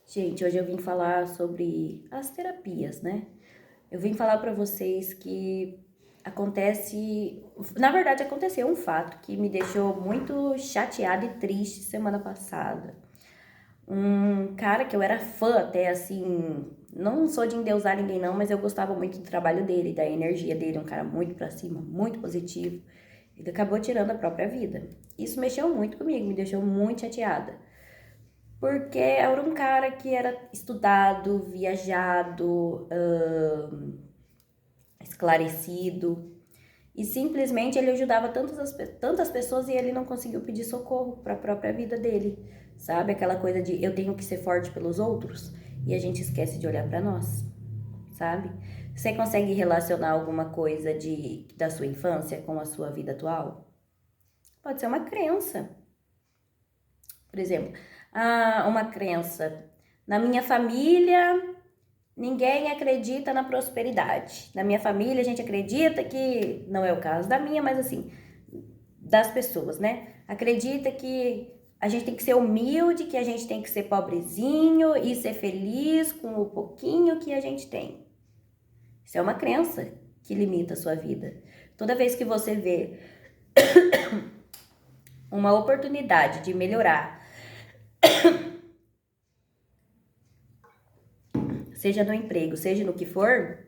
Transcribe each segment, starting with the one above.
Gente, hoje eu vim falar sobre as terapias, né? Eu vim falar pra vocês que na verdade aconteceu um fato que me deixou muito chateada e triste semana passada. Um cara que eu era fã até assim, não sou de endeusar ninguém não, mas eu gostava muito do trabalho dele, da energia dele, um cara muito pra cima, muito positivo. Ele acabou tirando a própria vida. Isso mexeu muito comigo, me deixou muito chateada. Porque era um cara que era estudado, viajado, esclarecido. E simplesmente ele ajudava tantas pessoas e ele não conseguiu pedir socorro para a própria vida dele. Sabe? Aquela coisa de eu tenho que ser forte pelos outros e a gente esquece de olhar para nós. Sabe? Você consegue relacionar alguma coisa da sua infância com a sua vida atual? Pode ser uma crença. Por exemplo, uma crença. Na minha família, ninguém acredita na prosperidade. Na minha família, a gente acredita que, não é o caso da minha, mas assim, das pessoas, né? Acredita que a gente tem que ser humilde, que a gente tem que ser pobrezinho e ser feliz com o pouquinho que a gente tem. Isso é uma crença que limita a sua vida. Toda vez que você vê uma oportunidade de melhorar, seja no emprego, seja no que for,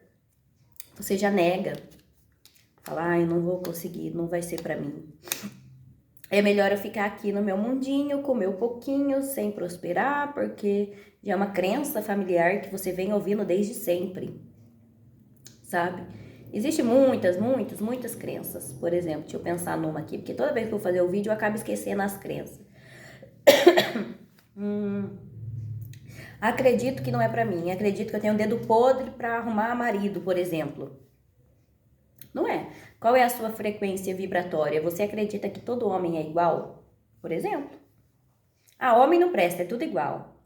você já nega. Fala, eu não vou conseguir, não vai ser pra mim. É melhor eu ficar aqui no meu mundinho, comer um pouquinho, sem prosperar, porque já é uma crença familiar que você vem ouvindo desde sempre, sabe? Existem muitas crenças. Por exemplo, deixa eu pensar numa aqui, porque toda vez que eu fazer o vídeo eu acabo esquecendo as crenças. Acredito que não é pra mim, acredito que eu tenho um dedo podre pra arrumar marido, por exemplo. Não é. Qual é a sua frequência vibratória? Você acredita que todo homem é igual? Por exemplo. Ah, homem não presta, é tudo igual.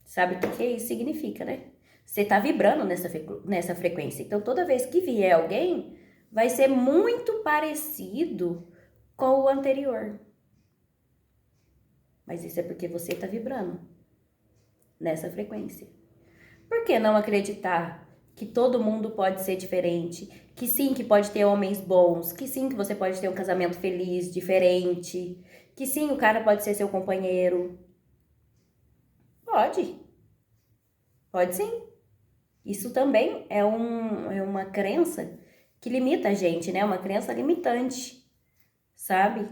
Sabe o que isso significa, né? Você tá vibrando nessa frequência. Então, toda vez que vier alguém, vai ser muito parecido com o anterior. Mas isso é porque você tá vibrando nessa frequência. Por que não acreditar que todo mundo pode ser diferente? Que sim, que pode ter homens bons. Que sim, que você pode ter um casamento feliz, diferente. Que sim, o cara pode ser seu companheiro. Pode. Pode sim. Isso também é uma crença que limita a gente, né? Uma crença limitante, sabe?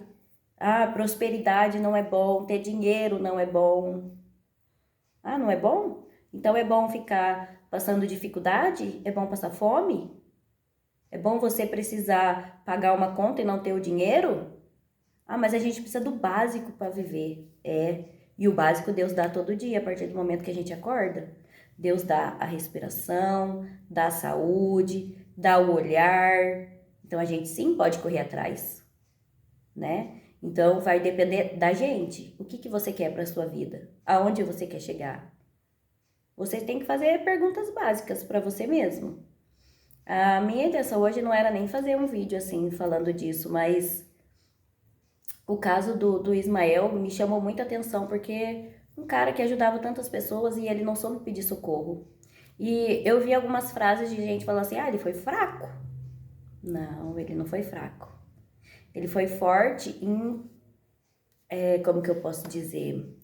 Ah, prosperidade não é bom, ter dinheiro não é bom. Ah, não é bom? Então é bom ficar passando dificuldade? É bom passar fome? É bom você precisar pagar uma conta e não ter o dinheiro? Ah, mas a gente precisa do básico para viver. É, e o básico Deus dá todo dia, a partir do momento que a gente acorda. Deus dá a respiração, dá a saúde, dá o olhar. Então a gente sim pode correr atrás, né? Então vai depender da gente. O que você quer para sua vida? Aonde você quer chegar? Você tem que fazer perguntas básicas para você mesmo. A minha intenção hoje não era nem fazer um vídeo assim falando disso, mas o caso do Ismael me chamou muita atenção porque um cara que ajudava tantas pessoas e ele não soube pedir socorro. E eu vi algumas frases de gente falando assim: ah, ele foi fraco. Não, ele não foi fraco. Ele foi forte como que eu posso dizer?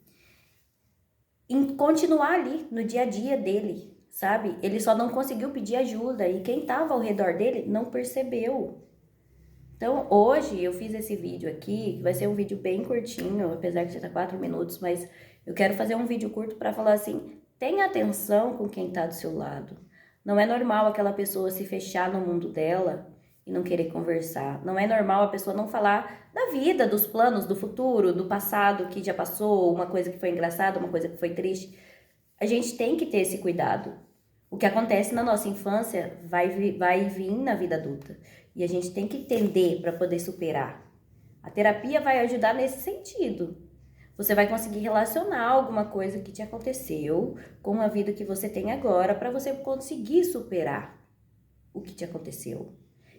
Em continuar ali no dia a dia dele, sabe? Ele só não conseguiu pedir ajuda e quem tava ao redor dele não percebeu. Então, hoje eu fiz esse vídeo aqui, que vai ser um vídeo bem curtinho, apesar de ser 4 minutos, mas eu quero fazer um vídeo curto para falar assim, tenha atenção com quem tá do seu lado. Não é normal aquela pessoa se fechar no mundo dela e não querer conversar. Não é normal a pessoa não falar da vida, dos planos, do futuro, do passado que já passou, uma coisa que foi engraçada, uma coisa que foi triste. A gente tem que ter esse cuidado. O que acontece na nossa infância vai vir na vida adulta. E a gente tem que entender para poder superar. A terapia vai ajudar nesse sentido. Você vai conseguir relacionar alguma coisa que te aconteceu com a vida que você tem agora para você conseguir superar o que te aconteceu.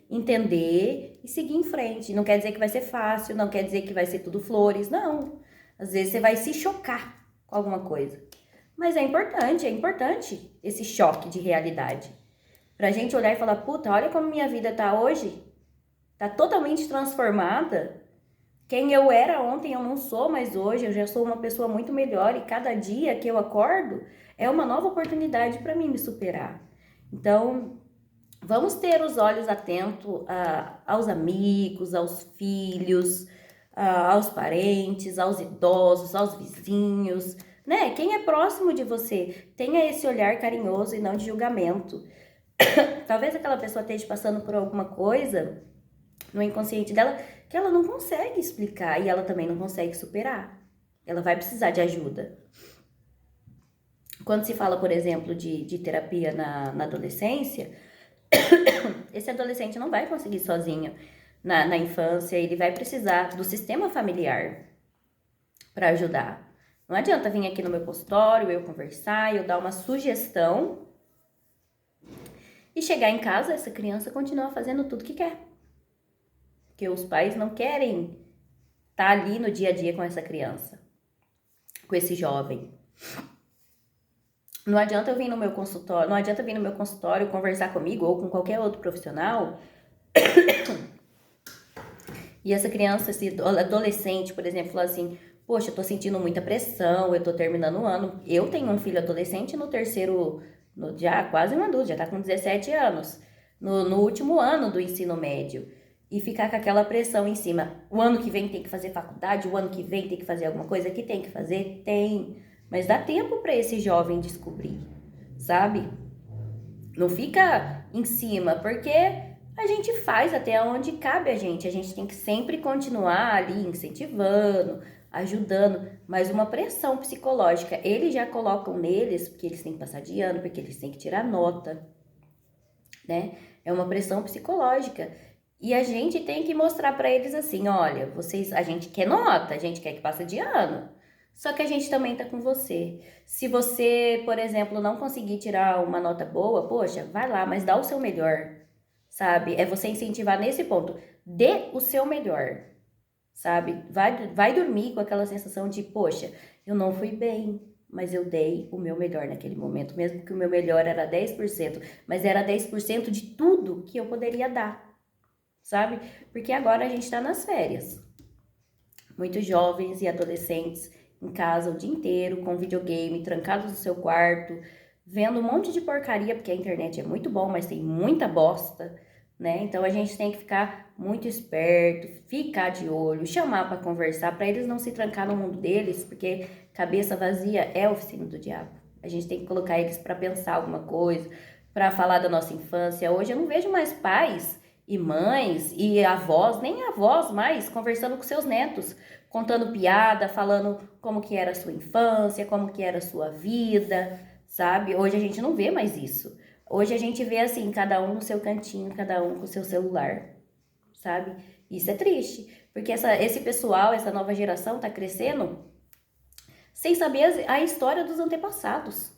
Entender e seguir em frente. Não quer dizer que vai ser fácil, não quer dizer que vai ser tudo flores, não. Às vezes você vai se chocar. com alguma coisa. Mas é importante esse choque de realidade. Pra gente olhar e falar, puta, olha como minha vida tá hoje. Tá totalmente transformada. Quem eu era ontem eu não sou mais hoje, eu já sou uma pessoa muito melhor e cada dia que eu acordo é uma nova oportunidade para mim me superar. Então, vamos ter os olhos atentos aos amigos, aos filhos, aos parentes, aos idosos, aos vizinhos, né? Quem é próximo de você, tenha esse olhar carinhoso e não de julgamento. Talvez aquela pessoa esteja passando por alguma coisa no inconsciente dela que ela não consegue explicar e ela também não consegue superar. Ela vai precisar de ajuda. Quando se fala, por exemplo, de terapia na adolescência, esse adolescente não vai conseguir sozinho na infância, ele vai precisar do sistema familiar para ajudar. Não adianta vir aqui no meu consultório, eu conversar, eu dar uma sugestão e chegar em casa, essa criança continua fazendo tudo que quer. Porque os pais não querem estar ali no dia a dia com essa criança, com esse jovem. Não adianta eu vir no meu consultório, não adianta vir no meu consultório conversar comigo ou com qualquer outro profissional e essa criança, esse adolescente, por exemplo, falar assim, poxa, eu tô sentindo muita pressão, eu tô terminando o ano. Eu tenho um filho adolescente no terceiro, já quase um adulto, já tá com 17 anos, no último ano do ensino médio. E ficar com aquela pressão em cima. O ano que vem tem que fazer faculdade, o ano que vem tem que fazer alguma coisa, que tem que fazer? Tem. Mas dá tempo para esse jovem descobrir, sabe? Não fica em cima, porque a gente faz até onde cabe a gente tem que sempre continuar ali incentivando, ajudando, mas uma pressão psicológica, eles já colocam neles, porque eles têm que passar de ano, porque eles têm que tirar nota, né? É uma pressão psicológica. E a gente tem que mostrar para eles assim, olha, vocês, a gente quer nota, a gente quer que passe de ano. Só que a gente também tá com você. Se você, por exemplo, não conseguir tirar uma nota boa, poxa, vai lá, mas dá o seu melhor, sabe? É você incentivar nesse ponto. Dê o seu melhor, sabe? Vai dormir com aquela sensação de, poxa, eu não fui bem, mas eu dei o meu melhor naquele momento, mesmo que o meu melhor era 10%, mas era 10% de tudo que eu poderia dar. Sabe? Porque agora a gente está nas férias. Muitos jovens e adolescentes em casa o dia inteiro, com videogame, trancados no seu quarto, vendo um monte de porcaria, porque a internet é muito bom, mas tem muita bosta, né? Então a gente tem que ficar muito esperto, ficar de olho, chamar para conversar, para eles não se trancar no mundo deles, porque cabeça vazia é a oficina do diabo. A gente tem que colocar eles para pensar alguma coisa, para falar da nossa infância. Hoje eu não vejo mais pais e mães e avós, nem avós mais, conversando com seus netos, contando piada, falando como que era a sua infância, como que era a sua vida, sabe? Hoje a gente não vê mais isso. Hoje a gente vê assim, cada um no seu cantinho, cada um com o seu celular, sabe? Isso é triste, porque esse pessoal, essa nova geração tá crescendo sem saber a história dos antepassados.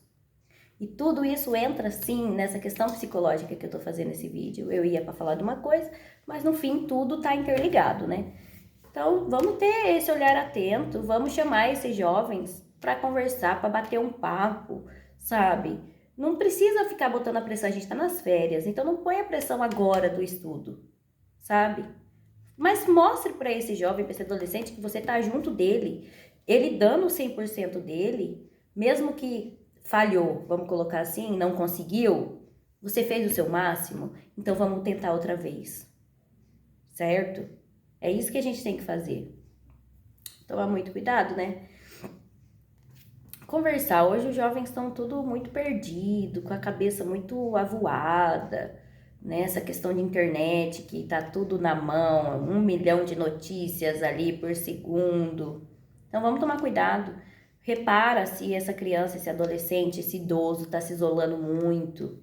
E tudo isso entra, sim, nessa questão psicológica que eu tô fazendo esse vídeo. Eu ia para falar de uma coisa, mas no fim tudo tá interligado, né? Então, vamos ter esse olhar atento, vamos chamar esses jovens para conversar, para bater um papo, sabe? Não precisa ficar botando a pressão, a gente tá nas férias, então não põe a pressão agora do estudo, sabe? Mas mostre para esse jovem, para esse adolescente que você tá junto dele, ele dando o 100% dele, mesmo que falhou, vamos colocar assim, não conseguiu, você fez o seu máximo, então vamos tentar outra vez, certo? É isso que a gente tem que fazer. Tomar muito cuidado, né? Conversar. Hoje os jovens estão tudo muito perdido, com a cabeça muito avoada, né? Essa questão de internet, que tá tudo na mão, 1 milhão de notícias ali por segundo. Então vamos tomar cuidado. Repara se essa criança, esse adolescente, esse idoso tá se isolando muito,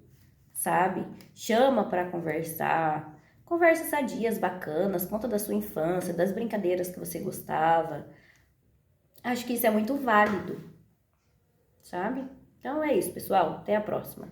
sabe? Chama para conversar. Conversas sadias, bacanas, conta da sua infância, das brincadeiras que você gostava. Acho que isso é muito válido, sabe? Então é isso, pessoal. Até a próxima.